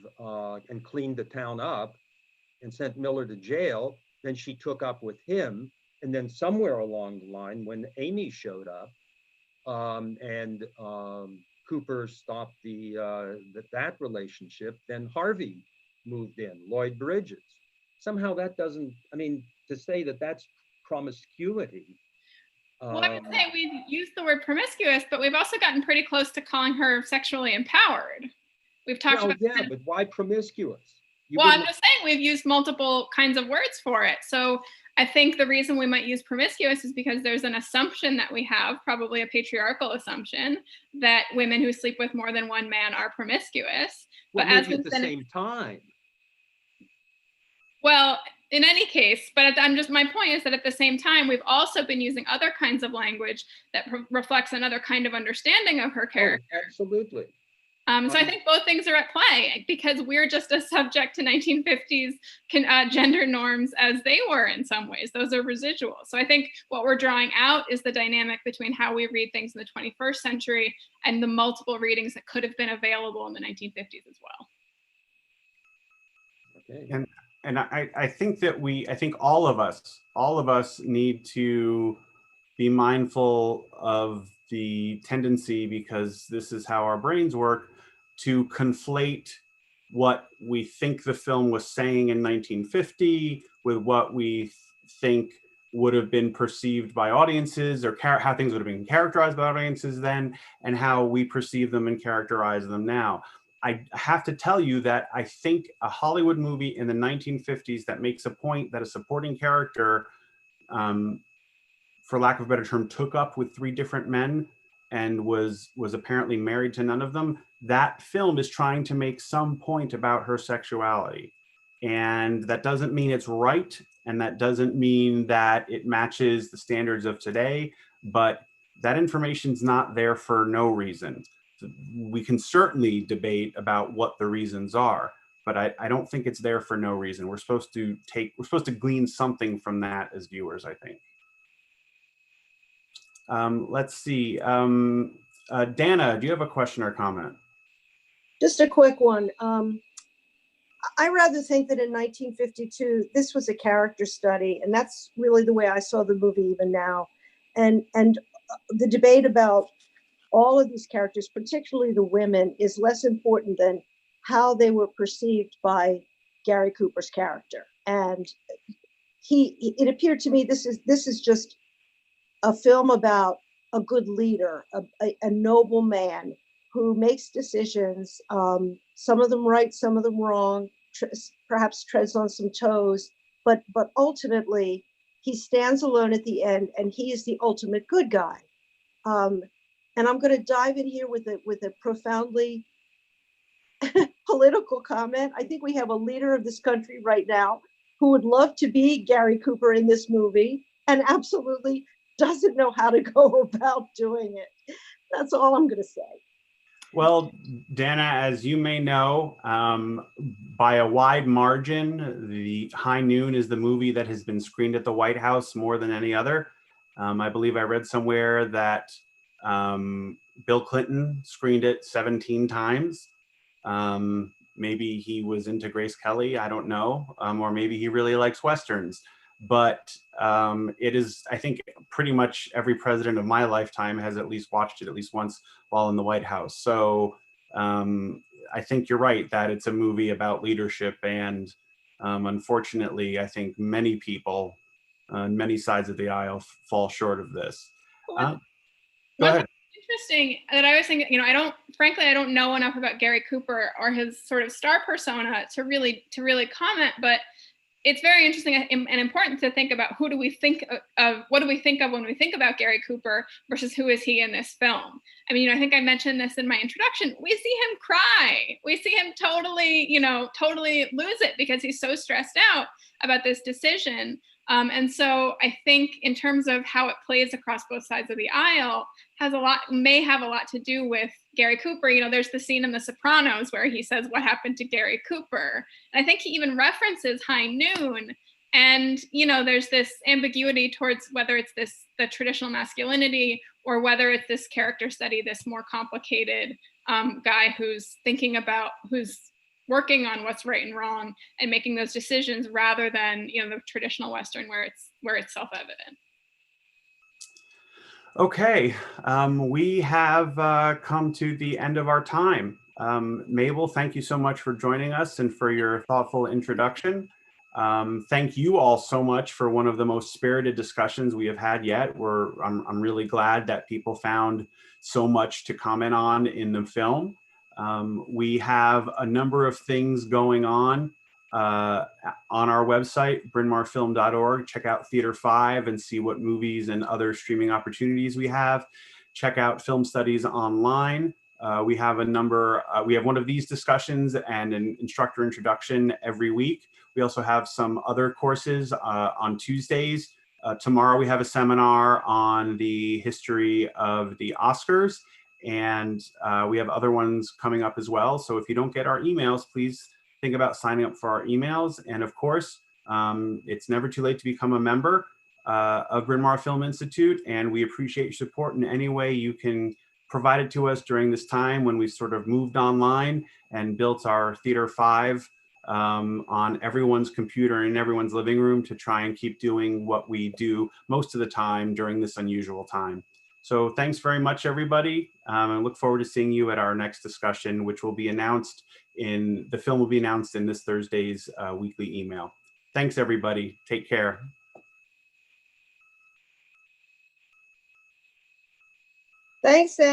and cleaned the town up and sent Miller to jail, then she took up with him. And then somewhere along the line, when Amy showed up and Cooper stopped that relationship, then Harvey moved in, Lloyd Bridges. Somehow that doesn't, I mean, to say that that's promiscuity. Well, I would say we've used the word promiscuous, but we've also gotten pretty close to calling her sexually empowered. We've talked about— Yeah, but why promiscuous? Well, I'm just saying we've used multiple kinds of words for it. So I think the reason we might use promiscuous is because there's an assumption that we have, probably a patriarchal assumption, that women who sleep with more than one man are promiscuous. Well, but maybe at the same time. Well, in any case, but my point is that at the same time, we've also been using other kinds of language that reflects another kind of understanding of her character. Oh, absolutely. So I think both things are at play, because we're just as subject to 1950s gender norms as they were in some ways. Those are residual. So I think what we're drawing out is the dynamic between how we read things in the 21st century and the multiple readings that could have been available in the 1950s as well. Okay. And I think that I think all of us need to be mindful of the tendency, because this is how our brains work, to conflate what we think the film was saying in 1950 with what we think would have been perceived by audiences, or how things would have been characterized by audiences then, and how we perceive them and characterize them now. I have to tell you that I think a Hollywood movie in the 1950s that makes a point that a supporting character, for lack of a better term, took up with 3 different men and was apparently married to none of them, that film is trying to make some point about her sexuality. And that doesn't mean it's right, and that doesn't mean that it matches the standards of today, but that information's not there for no reason. We can certainly debate about what the reasons are, but I don't think it's there for no reason. We're supposed to glean something from that as viewers, I think. Let's see. Dana, do you have a question or comment? Just a quick one. I rather think that in 1952, this was a character study, and that's really the way I saw the movie even now. And the debate about all of these characters, particularly the women, is less important than how they were perceived by Gary Cooper's character. And it appeared to me this is just a film about a good leader, a noble man who makes decisions, some of them right, some of them wrong, perhaps treads on some toes, but ultimately he stands alone at the end, and he is the ultimate good guy. And I'm going to dive in here with a profoundly political comment. I think we have a leader of this country right now who would love to be Gary Cooper in this movie and absolutely doesn't know how to go about doing it. That's all I'm going to say. Well, Dana, as you may know, by a wide margin, The High Noon is the movie that has been screened at the White House more than any other. I believe I read somewhere that Bill Clinton screened it 17 times. Maybe he was into Grace Kelly, I don't know, or maybe he really likes Westerns. But it is, I think, pretty much every president of my lifetime has at least watched it at least once while in the White House. So I think you're right that it's a movie about leadership, and unfortunately, I think many people on many sides of the aisle fall short of this. Go ahead. Interesting that I was thinking, frankly, I don't know enough about Gary Cooper or his sort of star persona to really comment, but it's very interesting and important to think about who do we think of, what do we think of when we think about Gary Cooper versus who is he in this film. I mean, I think I mentioned this in my introduction. We see him cry. We see him totally lose it because he's so stressed out about this decision. And so I think in terms of how it plays across both sides of the aisle may have a lot to do with Gary Cooper. There's the scene in The Sopranos where he says, "What happened to Gary Cooper?" And I think he even references High Noon. And, there's this ambiguity towards whether it's the traditional masculinity or whether it's this character study, this more complicated guy who's working on what's right and wrong and making those decisions rather than, the traditional Western where it's self-evident. Okay, we have come to the end of our time. Mabel, thank you so much for joining us and for your thoughtful introduction. Thank you all so much for one of the most spirited discussions we have had yet. I'm really glad that people found so much to comment on in the film. We have a number of things going on our website, brynmarfilm.org. Check out Theater 5 and see what movies and other streaming opportunities we have. Check out Film Studies Online. We have one of these discussions and an instructor introduction every week. We also have some other courses on Tuesdays. Tomorrow we have a seminar on the history of the Oscars, and we have other ones coming up as well. So if you don't get our emails, please think about signing up for our emails. And of course, it's never too late to become a member of Bryn Mawr Film Institute, and we appreciate your support in any way you can provide it to us during this time when we sort of moved online and built our Theater 5 on everyone's computer in everyone's living room to try and keep doing what we do most of the time during this unusual time. So thanks very much, everybody. I look forward to seeing you at our next discussion, which will be announced the film will be announced in this Thursday's weekly email. Thanks, everybody. Take care. Thanks,